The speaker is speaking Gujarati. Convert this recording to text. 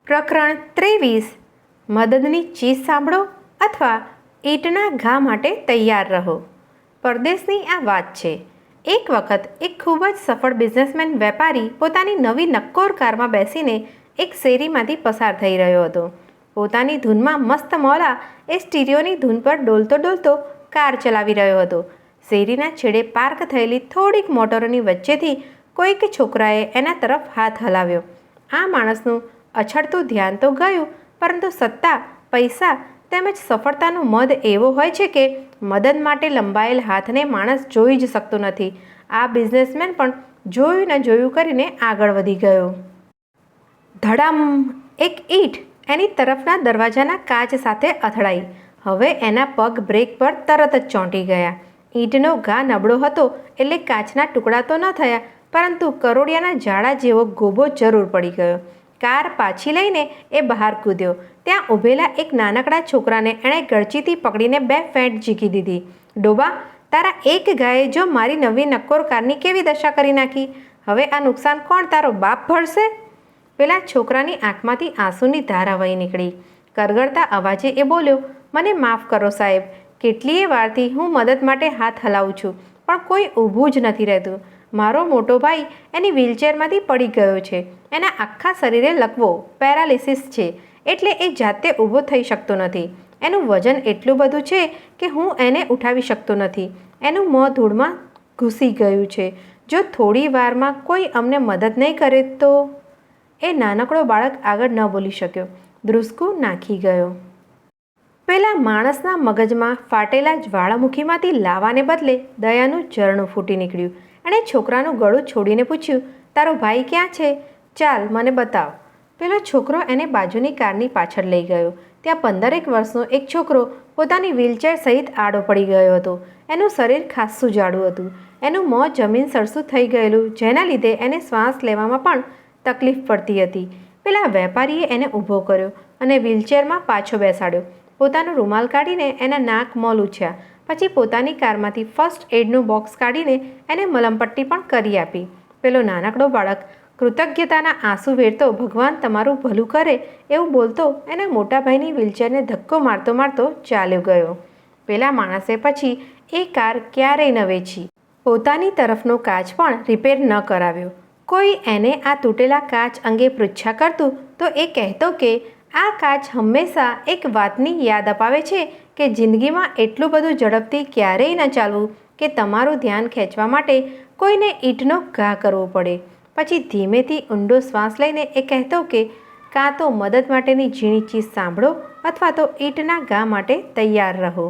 પ્રકરણ 23 મદદની ચીજ સાંભળો અથવા ઈંટના ઘા માટે તૈયાર રહો. પરદેશની આ વાત છે. એક વખત એક ખૂબ જ સફળ બિઝનેસમેન વેપારી પોતાની નવી નક્કોર કારમાં બેસીને એક શેરીમાંથી પસાર થઈ રહ્યો હતો. પોતાની ધૂનમાં મસ્ત મોલા એ સ્ટીરિયોની ધૂન પર ડોલતો ડોલતો કાર ચલાવી રહ્યો હતો. શેરીના છેડે પાર્ક થયેલી થોડીક મોટરોની વચ્ચેથી કોઈક છોકરાએ એના તરફ હાથ હલાવ્યો. આ માણસનું અછડતું ધ્યાન તો ગયું, પરંતુ સત્તા, પૈસા તેમજ સફળતાનો મદ એવો હોય છે કે મદદ માટે લંબાયેલ હાથને માણસ જોઈ જ શકતો નથી. આ બિઝનેસમેન પણ જોયું ન જોયું કરીને આગળ વધી ગયો. ધડામ! એક ઈંટ એની તરફના દરવાજાના કાચ સાથે અથડાઈ. હવે એના પગ બ્રેક પર તરત જ ચોંટી ગયા. ઈંટનો ઘા નબળો હતો એટલે કાચના ટુકડા તો ન થયા, પરંતુ કરોડિયાના જાળા જેવો ગોબો જરૂર પડી ગયો. કાર પાછી લઈને એ બહાર કૂદ્યો. ત્યાં ઊભેલા એક નાનકડા છોકરાને એણે ગળચીથી પકડીને 2 ફેંટ ઝીકી દીધી. ડોબા, તારા એક ગાયે જો મારી નવી નક્કોર કારની કેવી દશા કરી નાખી. હવે આ નુકસાન કોણ તારો બાપ ભરશે? પેલા છોકરાની આંખમાંથી આંસુની ધારા વહી નીકળી. કરગડતા અવાજે એ બોલ્યો, મને માફ કરો સાહેબ, કેટલીય વારથી હું મદદ માટે હાથ હલાવું છું, પણ કોઈ ઊભું જ નથી રહેતું. મારો મોટો ભાઈ એની વ્હીલચેરમાંથી પડી ગયો છે. એના આખા શરીરે લકવો, પેરાલિસિસ છે, એટલે એ જાતે ઊભો થઈ શકતો નથી. એનું વજન એટલું બધું છે કે હું એને ઉઠાવી શકતો નથી. એનું મોં ધૂળમાં ઘૂસી ગયું છે. જો થોડી વારમાં કોઈ અમને મદદ નહીં કરે તો... એ નાનકડો બાળક આગળ ન બોલી શક્યો. ધ્રુસકું નાખી ગયો. પેલા માણસના મગજમાં ફાટેલા જ્વાળામુખીમાંથી લાવાને બદલે દયાનું ઝરણું ફૂટી નીકળ્યું. એણે છોકરાનું ગળું છોડીને પૂછ્યું, તારો ભાઈ ક્યાં છે? ચાલ, મને બતાવ. પેલો છોકરો એને બાજુની કારની પાછળ લઈ ગયો. ત્યાં 15 વર્ષનો એક છોકરો પોતાની વ્હીલચેર સહિત આડો પડી ગયો હતો. એનું શરીર ખાસ્સું જાડું હતું. એનું મોં જમીન સરસું થઈ ગયેલું, જેના લીધે એને શ્વાસ લેવામાં પણ તકલીફ પડતી હતી. પેલા વેપારીએ એને ઊભો કર્યો અને વ્હીલચેરમાં પાછો બેસાડ્યો. પોતાનો રૂમાલ કાઢીને એના નાક મોં લૂછ્યા. પછી પોતાની કારમાંથી ફર્સ્ટ એડનું બોક્સ કાઢીને એને મલમપટ્ટી પણ કરી આપી. પેલો નાનકડો બાળક કૃતજ્ઞતાના આંસુ વેરતો ભગવાન તમારું ભલું કરે એવું બોલતો એના મોટા ભાઈની વ્હીલચેરને ધક્કો મારતો મારતો ચાલ્યો ગયો. પેલા માણસે પછી એ કાર ક્યારેય ન વેચી. પોતાની તરફનો કાચ પણ રિપેર ન કરાવ્યો. કોઈ એને આ તૂટેલા કાચ અંગે પૃચ્છા કરતું તો એ કહેતો કે આ કાચ હંમેશા એક વાતની યાદ અપાવે છે કે જિંદગીમાં એટલું બધું ઝડપથી ક્યારેય ન ચાલવું કે તમારું ધ્યાન ખેંચવા માટે કોઈને ઈંટનો ઘા કરવો પડે. પછી ધીમેથી ઊંડો શ્વાસ લઈને એ કહેતો કે કાં તો મદદ માટેની ઝીણી ચીજ સાંભળો અથવા તો ઈંટના ઘા માટે તૈયાર રહો.